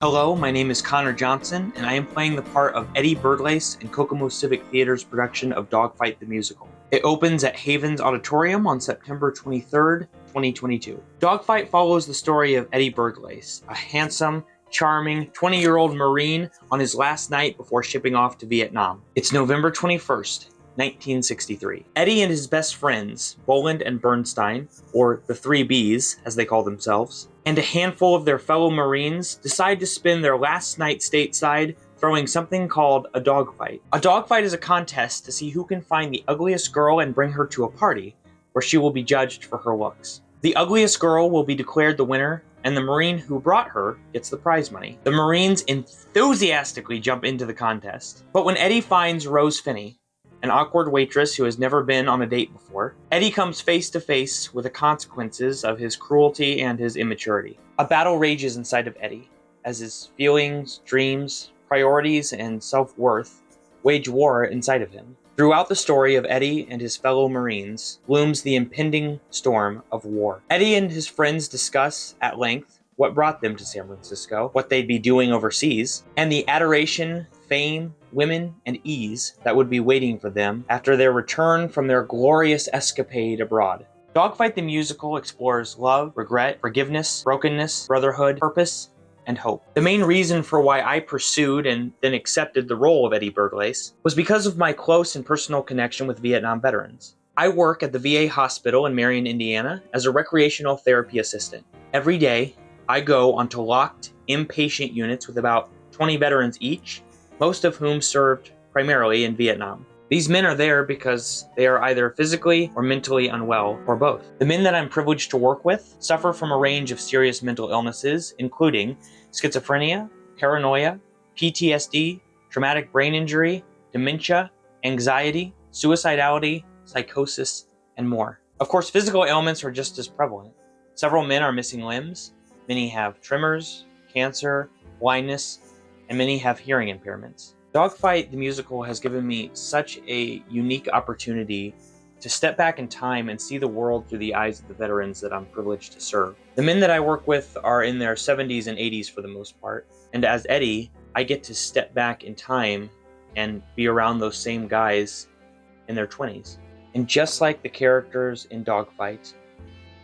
Hello, my name is Connor Johnson, and I am playing the part of Eddie Birdlace in Kokomo Civic Theatre's production of Dogfight the Musical. It opens at Havens Auditorium on September 23rd, 2022. Dogfight follows the story of Eddie Birdlace, a handsome, charming 20-year-old Marine on his last night before shipping off to Vietnam. It's November 21st, 1963. Eddie and his best friends, Boland and Bernstein, or the Three Bs as they call themselves, and a handful of their fellow Marines decide to spend their last night stateside throwing something called a dogfight. A dogfight is a contest to see who can find the ugliest girl and bring her to a party, where she will be judged for her looks. The ugliest girl will be declared the winner, and the Marine who brought her gets the prize money. The Marines enthusiastically jump into the contest. But when Eddie finds Rose Finney, an awkward waitress who has never been on a date before, Eddie comes face to face with the consequences of his cruelty and his immaturity. A battle rages inside of Eddie, as his feelings, dreams, priorities, and self-worth wage war inside of him. Throughout the story of Eddie and his fellow Marines looms the impending storm of war. Eddie and his friends discuss at length what brought them to San Francisco, what they'd be doing overseas, and the adoration, fame, women, and ease that would be waiting for them after their return from their glorious escapade abroad. Dogfight the Musical explores love, regret, forgiveness, brokenness, brotherhood, purpose, and hope. The main reason for why I pursued and then accepted the role of Eddie Birdlace was because of my close and personal connection with Vietnam veterans. I work at the VA hospital in Marion, Indiana as a recreational therapy assistant. Every day, I go onto locked inpatient units with about 20 veterans each, most of whom served primarily in Vietnam. These men are there because they are either physically or mentally unwell, or both. The men that I'm privileged to work with suffer from a range of serious mental illnesses, including schizophrenia, paranoia, PTSD, traumatic brain injury, dementia, anxiety, suicidality, psychosis, and more. Of course, physical ailments are just as prevalent. Several men are missing limbs, many have tremors, cancer, blindness, and many have hearing impairments. Dogfight the Musical has given me such a unique opportunity to step back in time and see the world through the eyes of the veterans that I'm privileged to serve. The men that I work with are in their 70s and 80s for the most part, and as Eddie, I get to step back in time and be around those same guys in their 20s. And just like the characters in Dogfight,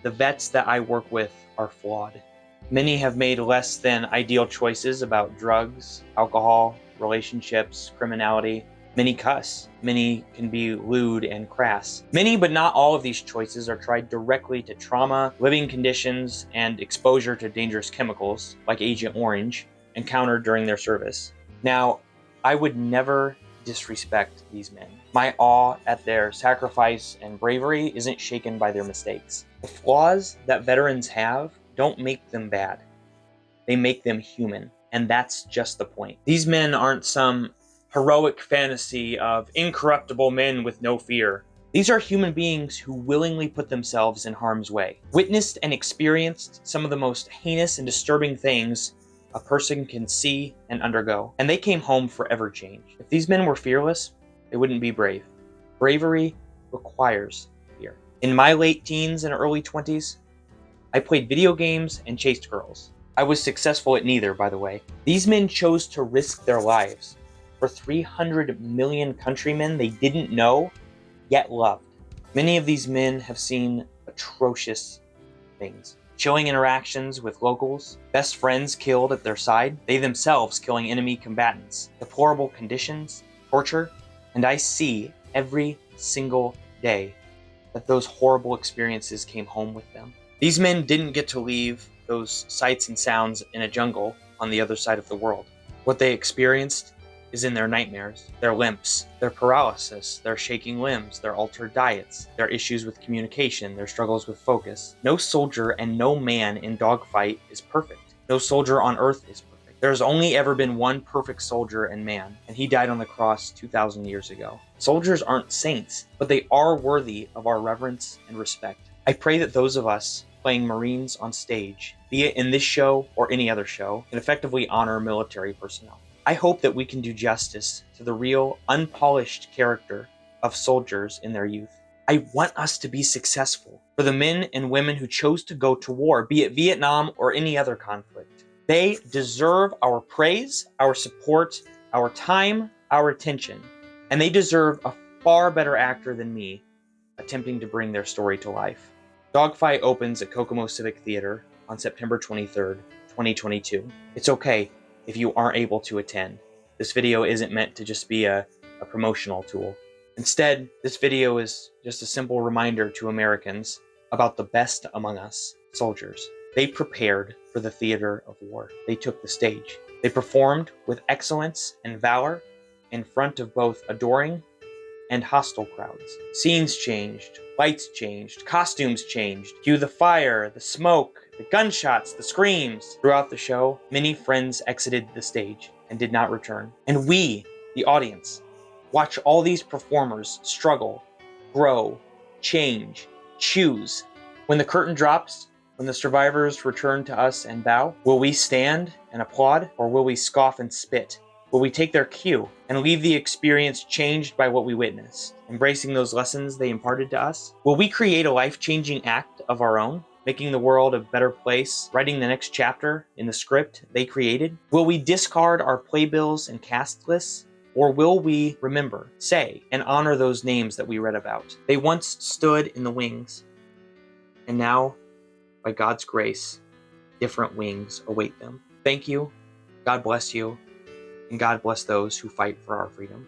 the vets that I work with are flawed. Many have made less than ideal choices about drugs, alcohol, relationships, criminality. Many cuss. Many can be lewd and crass. Many, but not all of these choices are tied directly to trauma, living conditions, and exposure to dangerous chemicals, like Agent Orange, encountered during their service. Now, I would never disrespect these men. My awe at their sacrifice and bravery isn't shaken by their mistakes. The flaws that veterans have don't make them bad. They make them human, and that's just the point. These men aren't some heroic fantasy of incorruptible men with no fear. These are human beings who willingly put themselves in harm's way, witnessed and experienced some of the most heinous and disturbing things a person can see and undergo, and they came home forever changed. If these men were fearless, they wouldn't be brave. Bravery requires fear. In my late teens and early 20s, I played video games and chased girls. I was successful at neither, by the way. These men chose to risk their lives for 300 million countrymen they didn't know, yet loved. Many of these men have seen atrocious things. Chilling interactions with locals, best friends killed at their side, they themselves killing enemy combatants, deplorable conditions, torture, and I see every single day that those horrible experiences came home with them. These men didn't get to leave those sights and sounds in a jungle on the other side of the world. What they experienced is in their nightmares, their limps, their paralysis, their shaking limbs, their altered diets, their issues with communication, their struggles with focus. No soldier and no man in Dogfight is perfect. No soldier on Earth is perfect. There's only ever been one perfect soldier and man, and he died on the cross 2,000 years ago. Soldiers aren't saints, but they are worthy of our reverence and respect. I pray that those of us playing Marines on stage, be it in this show or any other show, can effectively honor military personnel. I hope that we can do justice to the real, unpolished character of soldiers in their youth. I want us to be successful for the men and women who chose to go to war, be it Vietnam or any other conflict. They deserve our praise, our support, our time, our attention, and they deserve a far better actor than me attempting to bring their story to life. Dogfight opens at Kokomo Civic Theatre on September 23rd, 2022. It's okay if you aren't able to attend. This video isn't meant to just be a promotional tool. Instead, this video is just a simple reminder to Americans about the best among us, soldiers. They prepared for the theater of war. They took the stage. They performed with excellence and valor in front of both adoring and hostile crowds. Scenes changed, lights changed, costumes changed. Cue the fire, the smoke, the gunshots, the screams. Throughout the show, many friends exited the stage and did not return. And we, the audience, watch all these performers struggle, grow, change, choose. When the curtain drops, when the survivors return to us and bow, will we stand and applaud, or will we scoff and spit? Will we take their cue and leave the experience changed by what we witnessed, embracing those lessons they imparted to us? Will we create a life-changing act of our own, making the world a better place, writing the next chapter in the script they created? Will we discard our playbills and cast lists? Or will we remember, say, and honor those names that we read about? They once stood in the wings, and now, by God's grace, different wings await them. Thank you, God bless you, and God bless those who fight for our freedom.